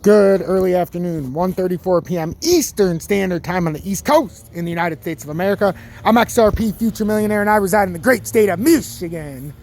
Good early afternoon, 1:34 p.m. Eastern Standard Time on the East Coast in the United States of America. I'm XRP Future Millionaire, and I reside in the great state of Michigan.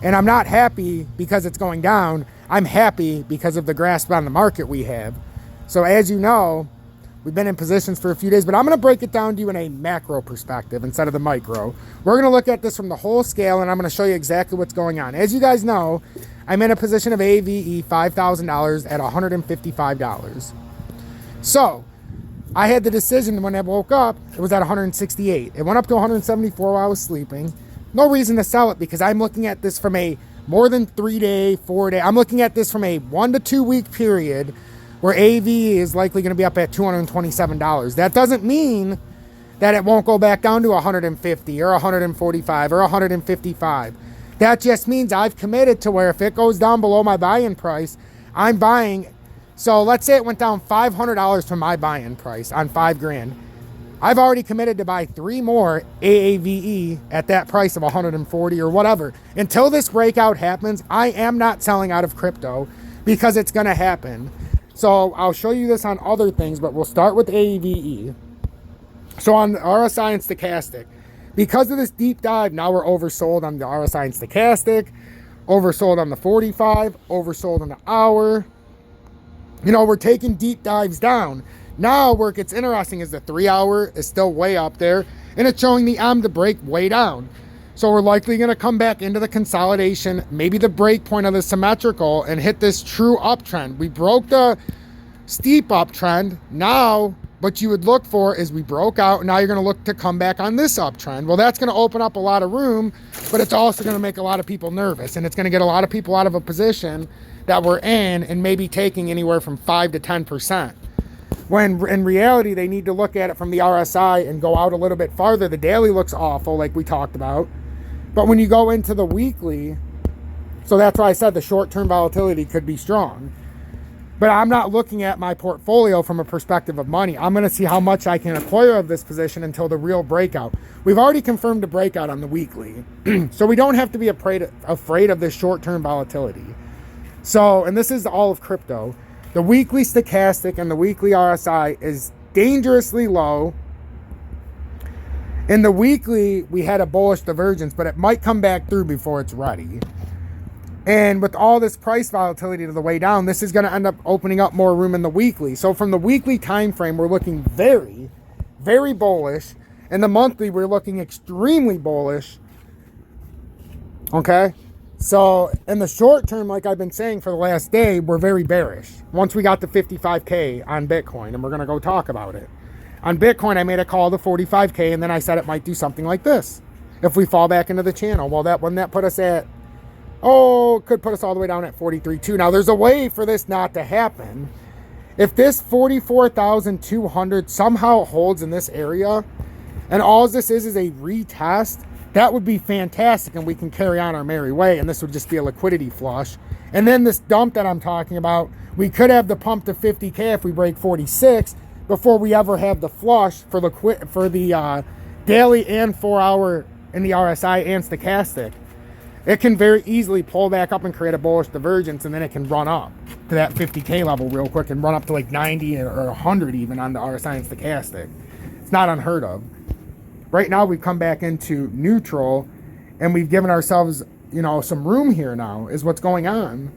And I'm not happy because it's going down. I'm happy because of the grasp on the market we have. So as you know, we've been in positions for a few days, but I'm going to break it down to you in a macro perspective instead of the micro. We're going to look at this from the whole scale, and I'm going to show you exactly what's going on. As you guys know, I'm in a position of AVE $5,000 at $155. So I had the decision when I woke up, it was at 168. It went up to 174 while I was sleeping. No reason to sell it because I'm looking at this from a more than 3 day, 4 day. I'm looking at this from a 1 to 2 week period where AV is likely going to be up at $227. That doesn't mean that it won't go back down to 150 or 145 or 155. That just means I've committed to where if it goes down below my buy-in price, I'm buying. So let's say it went down $500 from my buy-in price on $5,000. I've already committed to buy 3 more AAVE at that price of 140 or whatever. Until this breakout happens, I am not selling out of crypto because it's going to happen. So I'll show you this on other things, but we'll start with AAVE. So on the RSI and stochastic, because of this deep dive, now we're oversold on the RSI and stochastic, oversold on the 45, oversold on the hour. You know, we're taking deep dives down. Now where it gets interesting is the 3 hour is still way up there, and it's showing the M to break way down. So we're likely going to come back into the consolidation, maybe the break point of the symmetrical, and hit this true uptrend. We broke the steep uptrend. Now what you would look for is we broke out, and now you're going to look to come back on this uptrend. Well, that's going to open up a lot of room, but it's also going to make a lot of people nervous, and it's going to get a lot of people out of a position that we're in and maybe taking anywhere from 5 to 10%. When in reality, they need to look at it from the RSI and go out a little bit farther. The daily looks awful, like we talked about. But when you go into the weekly, so that's why I said the short-term volatility could be strong. But I'm not looking at my portfolio from a perspective of money. I'm going to see how much I can acquire of this position until the real breakout. We've already confirmed a breakout on the weekly. So we don't have to be afraid of this short-term volatility. So, and this is all of crypto. The weekly stochastic and the weekly RSI is dangerously low. In the weekly, we had a bullish divergence, but it might come back through before it's ready. And with all this price volatility to the way down, this is going to end up opening up more room in the weekly. So from the weekly time frame, we're looking very, very bullish. In the monthly, we're looking extremely bullish. Okay? So in the short term, like I've been saying for the last day, we're very bearish. Once we got to 55K on Bitcoin, and we're going to go talk about it. On Bitcoin, I made a call to 45K, and then I said it might do something like this if we fall back into the channel. Well, when that put us at, it could put us all the way down at 43.2. Now, there's a way for this not to happen. If this 44,200 somehow holds in this area, and all this is a retest, that would be fantastic, and we can carry on our merry way, and this would just be a liquidity flush. And then this dump that I'm talking about, we could have the pump to 50K if we break 46 before we ever have the flush for the daily and 4 hour in the RSI and stochastic. It can very easily pull back up and create a bullish divergence, and then it can run up to that 50K level real quick and run up to like 90 or 100 even on the RSI and stochastic. It's not unheard of. Right now, we've come back into neutral, and we've given ourselves, some room here now is what's going on.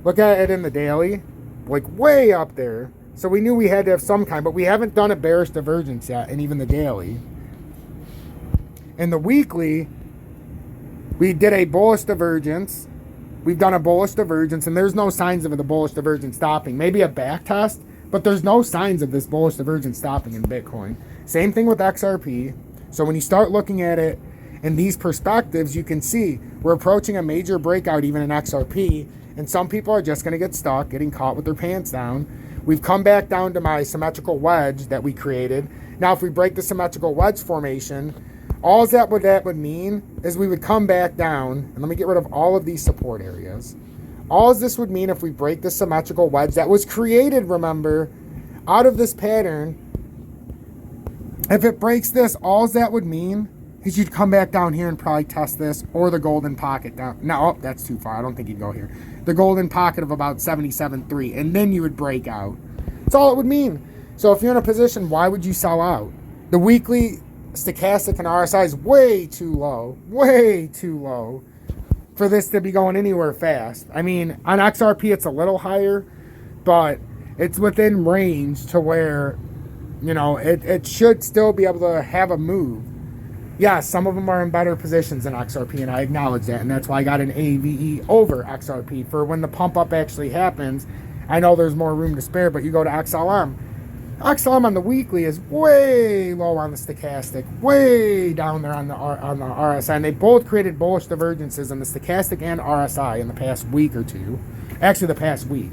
Look at it in the daily, like way up there. So we knew we had to have some kind, but we haven't done a bearish divergence yet, and even the daily. In the weekly, we did a bullish divergence. We've done a bullish divergence, and there's no signs of the bullish divergence stopping. Maybe a back test, but there's no signs of this bullish divergence stopping in Bitcoin. Same thing with XRP. So when you start looking at it in these perspectives, you can see we're approaching a major breakout even in XRP, and some people are just going to get stuck, getting caught with their pants down. We've come back down to my symmetrical wedge that we created. Now, if we break the symmetrical wedge formation, all that would mean is we would come back down, and let me get rid of all of these support areas. All this would mean if we break the symmetrical wedge that was created, remember, out of this pattern, if it breaks this, all that would mean is you'd come back down here and probably test this, or the golden pocket down. No, oh, that's too far. I don't think you'd go here. The golden pocket of about 77.3, and then you would break out. That's all it would mean. So if you're in a position, why would you sell out? The weekly stochastic and RSI is way too low for this to be going anywhere fast. I mean, on XRP it's a little higher, but it's within range to where, you know, it should still be able to have a move. Yeah, some of them are in better positions than XRP, and I acknowledge that, and that's why I got an AVE over XRP for when the pump up actually happens. I know there's more room to spare, but you go to XLM. XLM on the weekly is way low on the stochastic, way down there on the RSI, and they both created bullish divergences in the stochastic and RSI in the past week or two. Actually, the past week,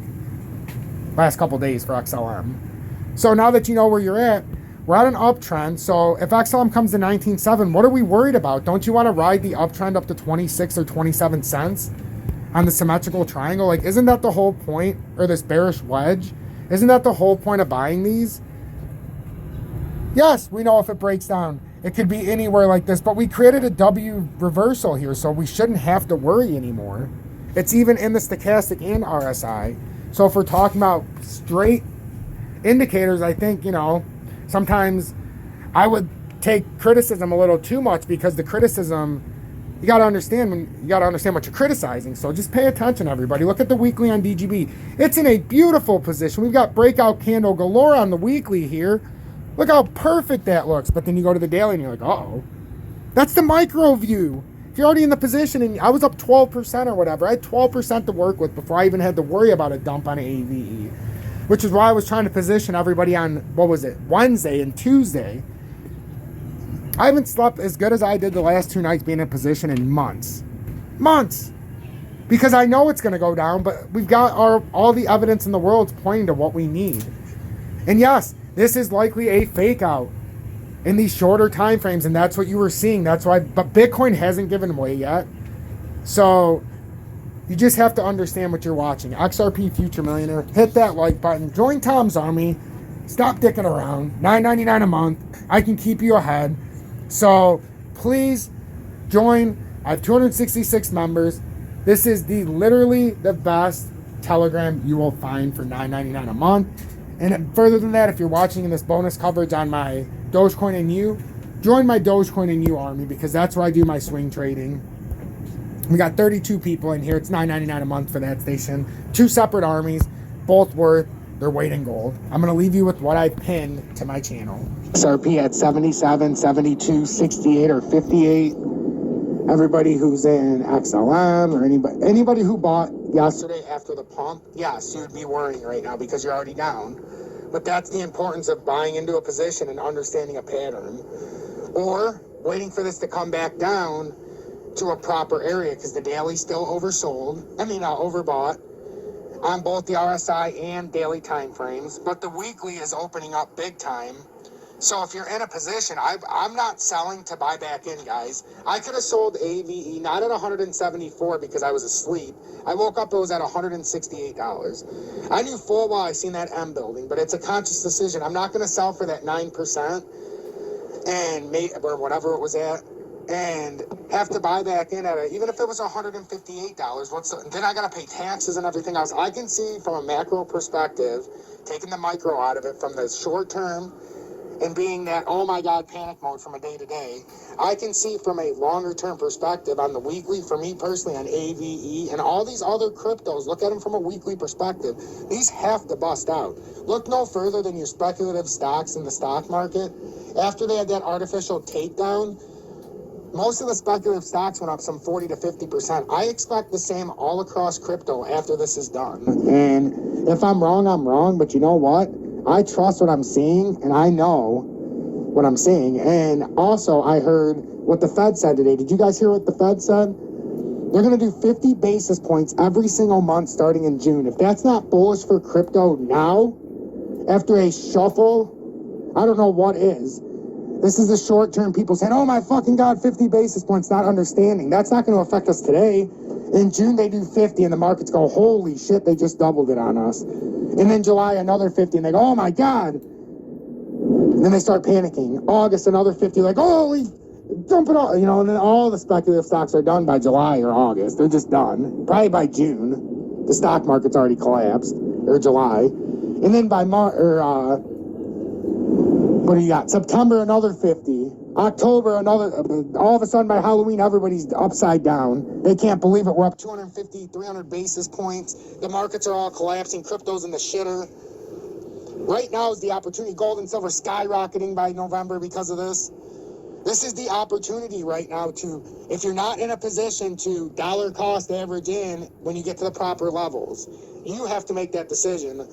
last couple days for XLM. So now that you know where you're at, we're on an uptrend. So if XLM comes to 19.7, what are we worried about? Don't you want to ride the uptrend up to 26 or 27 cents on the symmetrical triangle? Like, isn't that the whole point? Or this bearish wedge? Isn't that the whole point of buying these? Yes, we know if it breaks down, it could be anywhere like this, but we created a W reversal here, so we shouldn't have to worry anymore. It's even in the stochastic and RSI. So if we're talking about straight indicators, I think, you know, sometimes I would take criticism a little too much, because the criticism, you got to understand what you're criticizing. So just pay attention, everybody. Look at the weekly on DGB. It's in a beautiful position. We've got breakout candle galore on the weekly here. Look how perfect that looks. But then you go to the daily and you're like, uh-oh. That's the micro view. If you're already in the position, and I was up 12% or whatever, I had 12% to work with before I even had to worry about a dump on AVE. Which is why I was trying to position everybody on, what was it, Wednesday and Tuesday. I haven't slept as good as I did the last 2 nights being in position in months. Months! Because I know it's going to go down, but we've got all the evidence in the world pointing to what we need. And yes, this is likely a fake out in these shorter time frames, and that's what you were seeing. That's why, but Bitcoin hasn't given way yet. So you just have to understand what you're watching. XRP Future Millionaire, hit that like button, join Tom's Army, stop dicking around. $9.99 a month. I can keep you ahead. So please join. I have 266 members. This is literally the best Telegram you will find for $9.99 a month. And further than that, if you're watching in this bonus coverage on my Dogecoin and You, join my Dogecoin and You army, because that's where I do my swing trading. We got 32 people in here. It's $9.99 a month for that station. 2 separate armies, both worth their weight in gold. I'm going to leave you with what I pinned to my channel. XRP at 77, 72, 68, or 58. Everybody who's in XLM or anybody who bought yesterday after the pump, yes, you'd be worrying right now because you're already down. But that's the importance of buying into a position and understanding a pattern. Or waiting for this to come back down to a proper area, because the daily's still overbought on both the RSI and daily time frames. But the weekly is opening up big time. So if you're in a position, I'm not selling to buy back in, guys. I could have sold AVE, not at 174 because I was asleep. I woke up, it was at $168. I knew full well I seen that M building, but it's a conscious decision. I'm not going to sell for that 9% or whatever it was at, and have to buy back in at it, even if it was $158. Then I got to pay taxes and everything else. I can see from a macro perspective, taking the micro out of it from the short term, and being that, oh my God, panic mode from a day to day, I can see from a longer term perspective on the weekly, for me personally, on AVE and all these other cryptos, look at them from a weekly perspective. These have to bust out. Look no further than your speculative stocks in the stock market. After they had that artificial takedown, most of the speculative stocks went up some 40 to 50%. I expect the same all across crypto after this is done. And if I'm wrong, I'm wrong. But you know what? I trust what I'm seeing, and I know what I'm seeing. And also, I heard what the Fed said today. Did you guys hear what the Fed said? They're going to do 50 basis points every single month starting in June. If that's not bullish for crypto now, after a shuffle, I don't know what is. This is the short term people saying, oh my fucking God, 50 basis points, not understanding. That's not going to affect us today. In June, they do 50, and the markets go, holy shit, they just doubled it on us. And then July, another 50, and they go, oh my God. And then they start panicking. August, another 50, like, holy, dump it all, you know, and then all the speculative stocks are done by July or August. They're just done. Probably by June, the stock market's already collapsed, or July. And then by what do you got? September, another 50. October, another. All of a sudden, by Halloween, everybody's upside down. They can't believe it. We're up 250, 300 basis points. The markets are all collapsing. Crypto's in the shitter. Right now is the opportunity. Gold and silver skyrocketing by November because of this. This is the opportunity right now to, if you're not in a position to dollar cost average in when you get to the proper levels, you have to make that decision.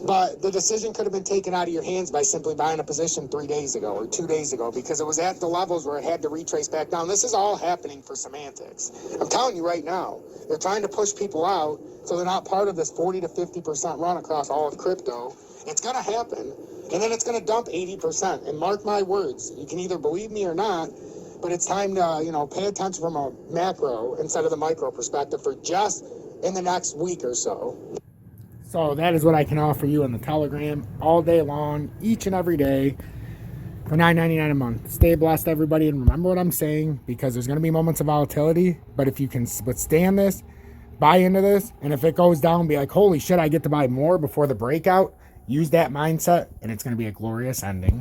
But the decision could have been taken out of your hands by simply buying a position 3 days ago or 2 days ago, because it was at the levels where it had to retrace back down. This is all happening for semantics. I'm telling you right now, they're trying to push people out so they're not part of this 40 to 50% run across all of crypto. It's going to happen, and then it's going to dump 80%. And mark my words, you can either believe me or not, but it's time to, you know, pay attention from a macro instead of the micro perspective for just in the next week or so. So that is what I can offer you on the Telegram all day long, each and every day, for $9.99 a month. Stay blessed, everybody, and remember what I'm saying, because there's going to be moments of volatility, but if you can withstand this, buy into this, and if it goes down, be like, holy shit, I get to buy more before the breakout. Use that mindset, and it's going to be a glorious ending.